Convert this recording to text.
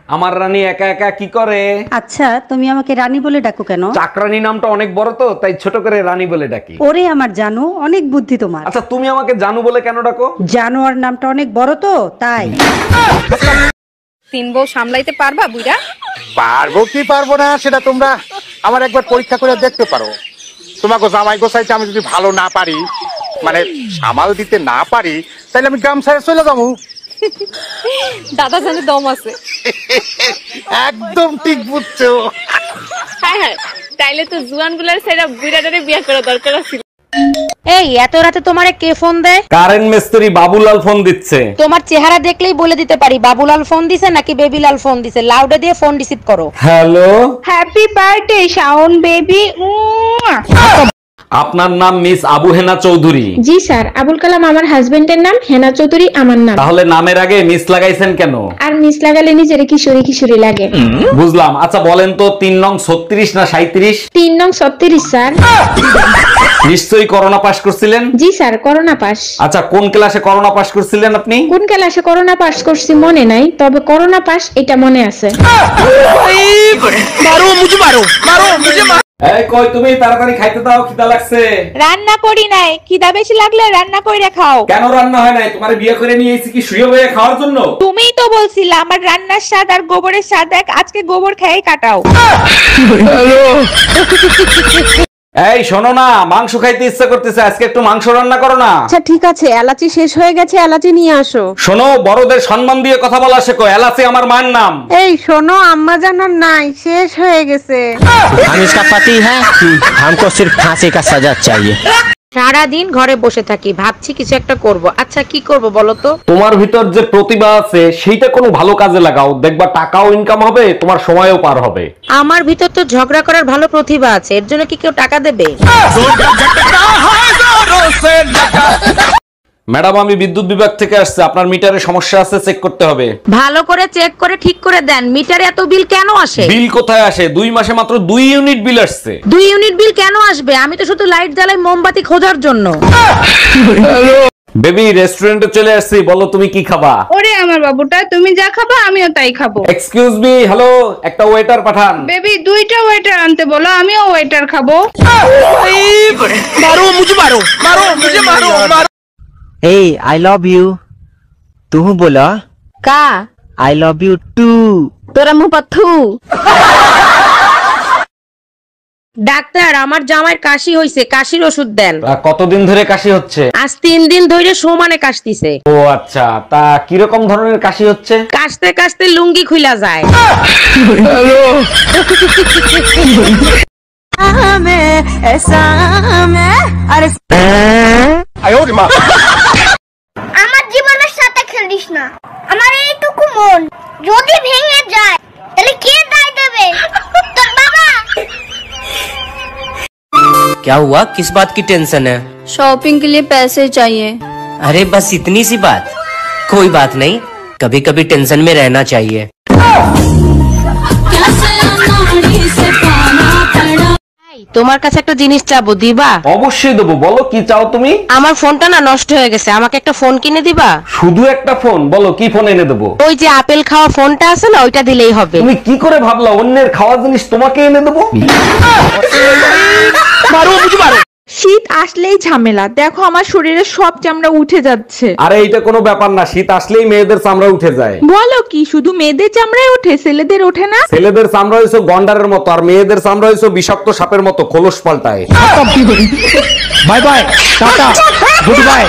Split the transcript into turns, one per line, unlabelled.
আমার রানী একা একা কি করে?
আচ্ছা, তুমি আমাকে রানী বলে ডাকো কেন?
চাকরানী নামটা অনেক বড় তো, তাই ছোট করে রানী বলে ডাকি।
ওরে আমার জানো, অনেক বুদ্ধি তোমার।
আচ্ছা, তুমি আমাকে জানু বলে কেন ডাকো?
জানোয়ার নামটা অনেক বড় তো, তাই।
3 বউ সামলাইতে পারবা বুইড়া?
পারবো কি পারবো না সেটা তোমরা আমার একবার পরীক্ষা করে দেখতে পারো। তোমাকে জামাই গোছাইতে আমি যদি ভালো না পারি, মানে সামাল দিতে না পারি, তাহলে আমি গ্রাম ছেড়ে চলে যাবো।
দাদা জানে দম আছে।
একদম ঠিক বুঝছো।
হ্যাঁ হ্যাঁ, তাইলে তো জুয়ানগুলার ছেড়ে বুইড়াটারে বিয়ে করা দরকার ছিল।
এই এত রাতে তোমারে কে ফোন দেয়?
কারেন্ট মিস্ত্রি বাবুলাল ফোন দিচ্ছে।
তোমার চেহারা দেখলেই বলে দিতে পারি বাবুলাল ফোন দিছে নাকি বেবিলাল ফোন দিছে। লাউডে দিয়ে ফোন রিসিভ করো।
Hello,
happy birthday Shaon baby.
আপনার নাম মিস আবু হেনা চৌধুরী?
জি স্যার, আবুল কালাম আমার হাজবেন্ডের নাম, হেনা চৌধুরী আমার নাম।
তাহলে নামের আগে মিস লাগাইছেন কেন?
আর মিস লাগালে নিজেরে কিশোরী কিশোরী লাগে।
বুঝলাম। আচ্ছা বলেন তো 3 নং 36 না 37?
3 নং 36 স্যার।
নিশ্চয়ই করোনা পাস করছিলেন?
জি স্যার, করোনা পাস।
আচ্ছা, কোন ক্লাসে করোনা পাস করছিলেন আপনি?
কোন ক্লাসে করোনা পাস করছি মনে নাই, তবে করোনা পাস এটা মনে আছে।
এই কই তুমি, তাড়াতাড়ি খাইতে দাও, খিদা লাগছে।
রান্না করি নাই, খিদা বেশি লাগলে রান্না কইরা খাও।
কেন রান্না হয় নাই? তোমারে বিয়ে করে নিয়ে এসেছি কি শুয়ে বয়ে খাওয়ার জন্য?
তুমিই তো বলছিলা আমার রান্নার স্বাদ আর গোবরের স্বাদ এক, আজকে গোবর খেয়ে কাটাও।
এই শোনো না, মাংস খাইতে ইচ্ছা করতেছে, আজকে একটু মাংস রান্না করো না।
আচ্ছা ঠিক আছে, এলাচি শেষ হয়ে গেছে, এলাচি নিয়ে আসো।
শোনো, বড়দের সম্মান দিয়ে কথা বলা শেখো। এলাচি আমার মায়ের নাম।
এই শোনো, আম্মা জানার নাই, শেষ হয়ে গেছে।
हम इसका पति है, हमको सिर्फ फांसी का सजा चाहिए।
সারাদিন ঘরে বসে থাকি, ভাবছি কিছু একটা করব। আচ্ছা কি করব বলো তো?
তোমার ভিতর যে প্রতিভা আছে সেইটা কোনো ভালো কাজে লাগাও, দেখবা টাকাও ইনকাম হবে, তোমার সময়ও পার হবে।
আমার ভিতর তো ঝগড়া করার ভালো প্রতিভা আছে, এর জন্য কি কেউ টাকা দেবে?
ম্যাডাম, আমি বিদ্যুৎ বিভাগ থেকে আসছে, আপনার মিটারে সমস্যা আছে, চেক করতে হবে।
ভালো করে চেক করে ঠিক করে দেন। মিটারে এত বিল কেন আসে?
বিল কোথায় আসে? 2 মাসে মাত্র 2 ইউনিট বিল আসছে।
2 ইউনিট বিল কেন আসবে? আমি তো শুধু লাইট জ্বালাই মোমবাতি খোঁজার জন্য।
বেবি, রেস্টুরেন্টে চলে আসছি, বলো তুমি কি খাবা?
ওরে আমার বাবুটা, তুমি যা খাবা আমিও তাই খাবো।
এক্সকিউজ মি, হ্যালো, একটা ওয়েটার পাঠান।
বেবি 2টা ওয়েটার আনতে বলো, আমিও ওয়েটার খাবো।
Hey, I love you. तू बोला
কা
I love you too.
তোরা মুহ পাথু। ডাক্তার, আমার জামাইয়ের কাশি হইছে, কাশির ওষুধ দেন।
কতদিন ধরে কাশি হচ্ছে?
আজ 3 দিন ধরে সমানে কাশতিছে।
ও আচ্ছা, তা কিরকম ধরনের কাশি হচ্ছে?
কাশতে কাশতে লুঙ্গি খুইলা যায়।
আমার জীবনের সাথে খেলিস না। আমার এইটুকু মন যদি ভেঙে যায় তাহলে কে দায় দেবে? তোর বাবা।
क्या हुआ? किस बात की टेंशन है?
शॉपिंग के लिए पैसे चाहिए।
अरे बस इतनी सी बात, कोई बात नहीं, कभी कभी टेंशन में रहना चाहिए।
তোমার কাছে একটা জিনিস চাবো, দিবা?
অবশ্যই দেবো, বলো কি চাও তুমি?
আমার ফোনটা না নষ্ট হয়ে গেছে, আমাকে একটা ফোন কিনে দিবা?
শুধু একটা ফোন? বলো কি ফোন এনে দেবো?
ওই যে আপেল খাওয়া ফোনটা আছে না, ওইটা দিলেই হবে।
তুমি কি করে ভাবলা অন্যের খাওয়া জিনিস তোমাকে এনে দেবো?
শীত আসলেই ঝামেলা, দেখো আমার শরীরে সব চামড়া উঠে যাচ্ছে।
আরে এটা কোনো ব্যাপার না, শীত আসলেই মেয়েদের চামড়া উঠে যায়।
বলো কি, শুধু মেয়েদের চামড়ায় ওঠে, ছেলেদের ওঠে না?
ছেলেদের চামড়া হয়েছে গন্ডারের মতো, আর মেয়েদের চামড়া হয়েছে বিষাক্ত সাপের মতো, খোলস পাল্টায়।
Bye bye, tata, good bye.